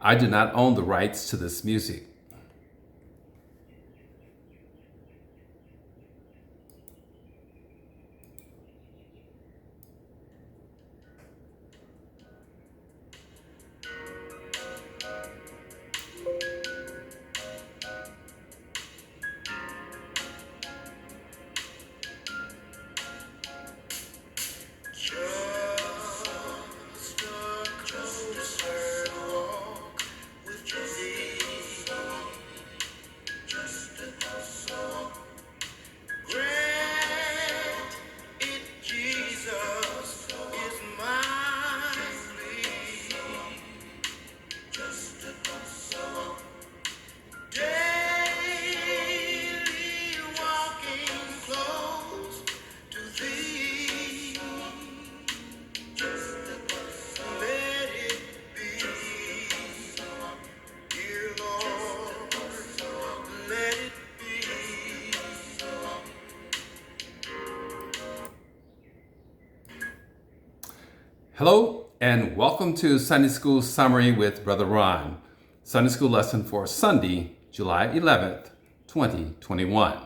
I do not own the rights to this music. Just a closer walk with thee. Just a closer walk. Grant it, Jesus, is my plea. Just a closer walk. Daily walking close to thee. Let it be, dear Lord, let it be. Hello, and welcome to Sunday School Summary with Brother Ron. Sunday School lesson for Sunday, July 11th, 2021.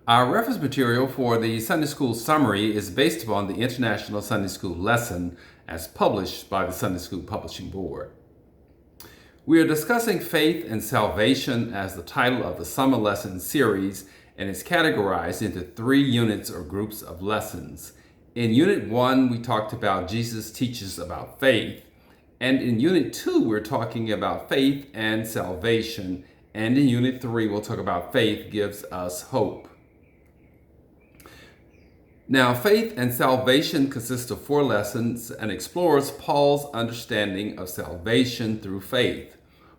Our reference material for the Sunday School Summary is based upon the International Sunday School Lesson as published by the Sunday School Publishing Board. We are discussing Faith and Salvation as the title of the Summer Lesson series, and is categorized into 3 units or groups of lessons. In Unit 1, we talked about Jesus teaches about faith, and in Unit 2, we're talking about faith and salvation, and in Unit 3, we'll talk about faith gives us hope. Now, faith and salvation consists of 4 lessons and explores Paul's understanding of salvation through faith.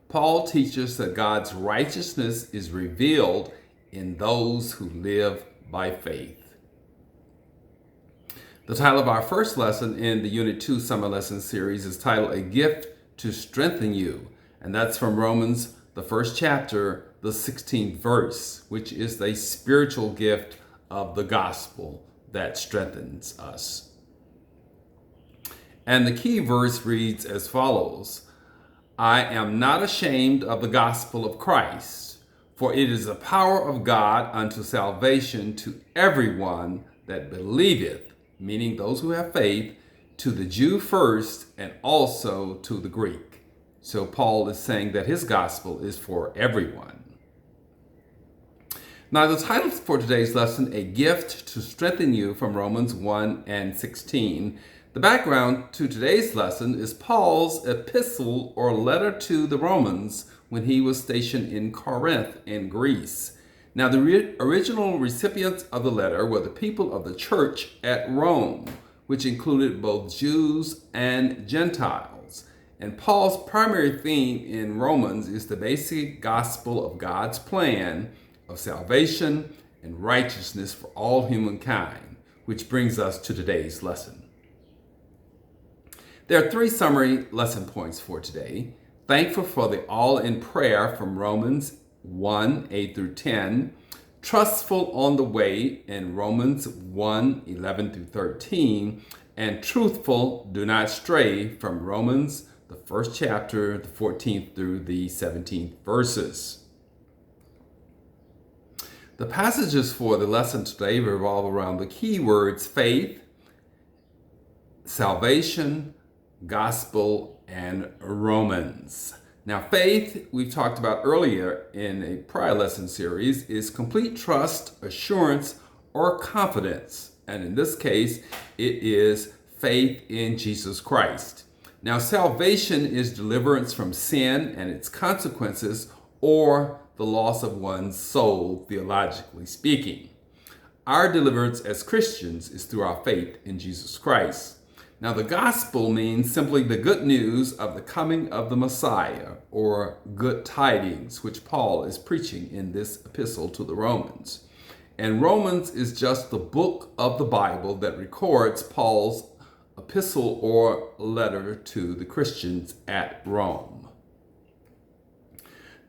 Paul teaches that God's righteousness is revealed in those who live by faith. The title of our first lesson in the Unit 2 Summer Lesson series is titled A Gift to Strengthen You, and that's from Romans, the 1st chapter, the 16th verse, which is the spiritual gift of the gospel that strengthens us. And the key verse reads as follows: I am not ashamed of the gospel of Christ, for it is the power of God unto salvation to everyone that believeth, meaning those who have faith, to the Jew first and also to the Greek. So Paul is saying that his gospel is for everyone. Now, the title for today's lesson, A Gift to Strengthen You, from Romans 1 and 16. The background to today's lesson is Paul's epistle or letter to the Romans when he was stationed in Corinth in Greece. Now, the original recipients of the letter were the people of the church at Rome, which included both Jews and Gentiles. And Paul's primary theme in Romans is the basic gospel of God's plan of salvation and righteousness for all humankind, which brings us to today's lesson. There are 3 summary lesson points for today. Thankful for the all in prayer from Romans 1, 8 through 10. Trustful on the way in Romans 1, 11 through 13. And truthful, do not stray, from Romans, the 1st chapter, the 14th through the 17th verses. The passages for the lesson today revolve around the key words faith, salvation, gospel, and Romans. Now, faith, we've talked about earlier in a prior lesson series, is complete trust, assurance, or confidence. And in this case, it is faith in Jesus Christ. Now, salvation is deliverance from sin and its consequences, or the loss of one's soul, theologically speaking. Our deliverance as Christians is through our faith in Jesus Christ. Now, the gospel means simply the good news of the coming of the Messiah, or good tidings, which Paul is preaching in this epistle to the Romans. And Romans is just the book of the Bible that records Paul's epistle or letter to the Christians at Rome.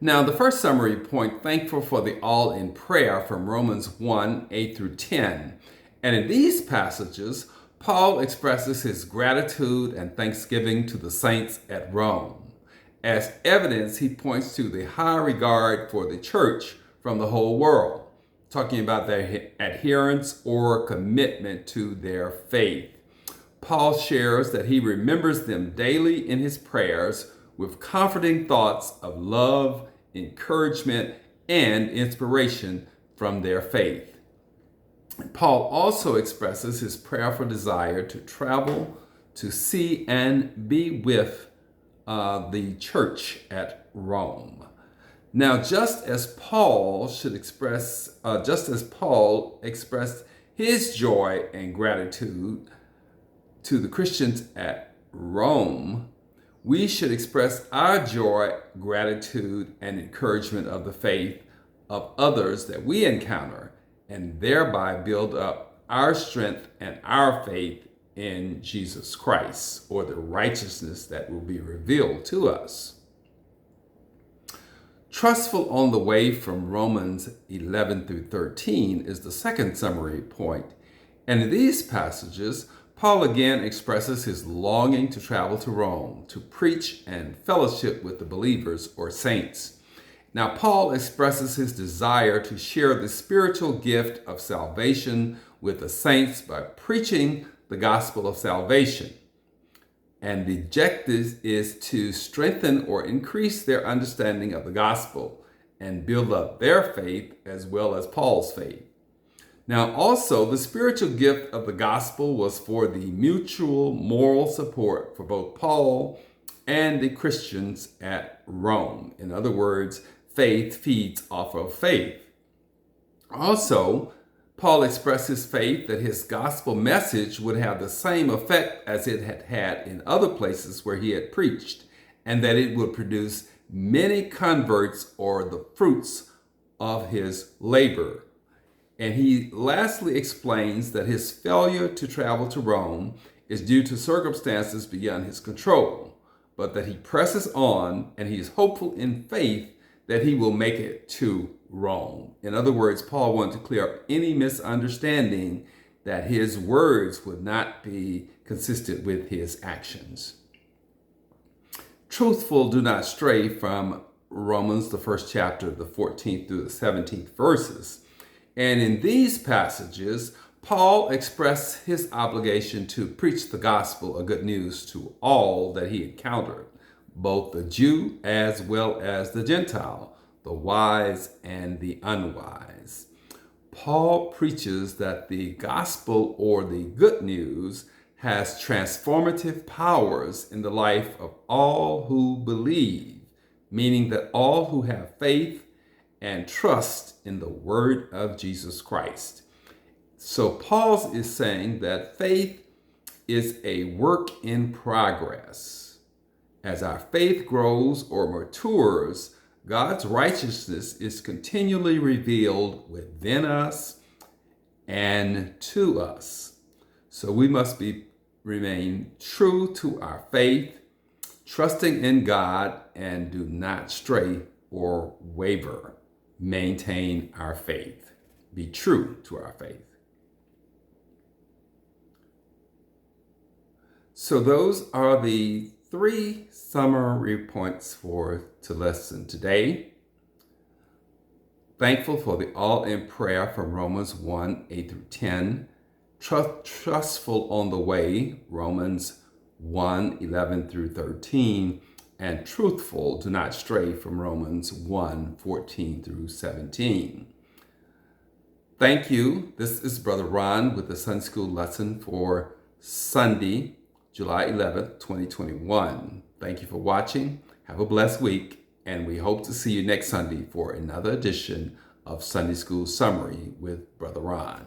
Now, the first summary point, thankful for the all in prayer, from Romans 1, 8 through 10. And in these passages, Paul expresses his gratitude and thanksgiving to the saints at Rome. As evidence, he points to the high regard for the church from the whole world, talking about their adherence or commitment to their faith. Paul shares that he remembers them daily in his prayers with comforting thoughts of love, encouragement, and inspiration from their faith. Paul also expresses his prayerful desire to travel, to see and be with the church at Rome. Now, just as Paul expressed his joy and gratitude to the Christians at Rome, we should express our joy, gratitude, and encouragement of the faith of others that we encounter, and thereby build up our strength and our faith in Jesus Christ, or the righteousness that will be revealed to us. Trustful on the way from Romans 11 through 13 is the second summary point. And in these passages, Paul again expresses his longing to travel to Rome, to preach and fellowship with the believers or saints. Now, Paul expresses his desire to share the spiritual gift of salvation with the saints by preaching the gospel of salvation. And the objective is to strengthen or increase their understanding of the gospel and build up their faith as well as Paul's faith. Now, also, the spiritual gift of the gospel was for the mutual moral support for both Paul and the Christians at Rome. In other words, faith feeds off of faith. Also, Paul expressed his faith that his gospel message would have the same effect as it had had in other places where he had preached, and that it would produce many converts or the fruits of his labor. And he lastly explains that his failure to travel to Rome is due to circumstances beyond his control, but that he presses on and he is hopeful in faith that he will make it to Rome. In other words, Paul wanted to clear up any misunderstanding that his words would not be consistent with his actions. Truthful, do not stray from Romans, the first chapter, the 14th through the 17th verses. And in these passages, Paul expressed his obligation to preach the gospel of good news to all that he encountered, both the Jew as well as the Gentile, the wise and the unwise. Paul preaches that the gospel or the good news has transformative powers in the life of all who believe, meaning that all who have faith and trust in the word of Jesus Christ. So Paul is saying that faith is a work in progress. As our faith grows or matures, God's righteousness is continually revealed within us and to us. So we must remain true to our faith, trusting in God, and do not stray or waver. Maintain our faith. Be true to our faith. So those are the 3 summary points for to lesson today. Thankful for the all in prayer from Romans 1, 8 through 10. Trustful on the way, Romans 1, 11 through 13. And truthful, do not stray from Romans 1, 14 through 17. Thank you. This is Brother Ron with the Sunday School lesson for Sunday, July 11th, 2021. Thank you for watching. Have a blessed week, and we hope to see you next Sunday for another edition of Sunday School Summary with Brother Ron.